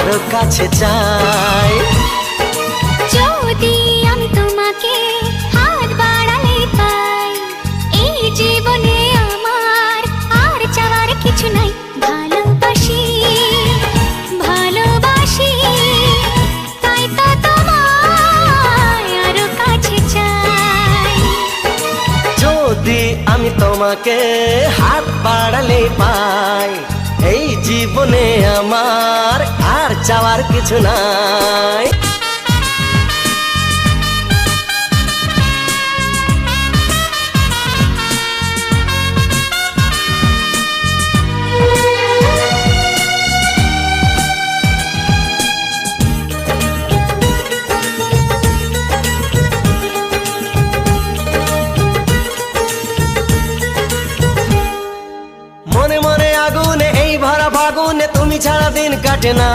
আরো কাছে চাই। যদি আমি তোমাকে হাত বাড়ালে পাই, এই জীবনে আমার আর চাওয়ার কিছু নাই। ভালোবাসি ভালোবাসি, তাই তো তোমায় আরো কাছে চাই। যদি আমি তোমাকে হাত বাড়ালে পাই, এই জীবনে আমার আর চাওয়ার কিছু নাই। মনে মনে আগুনে এই ভরা ফাগুনে তুমি ছাড়া দিন কাটে না।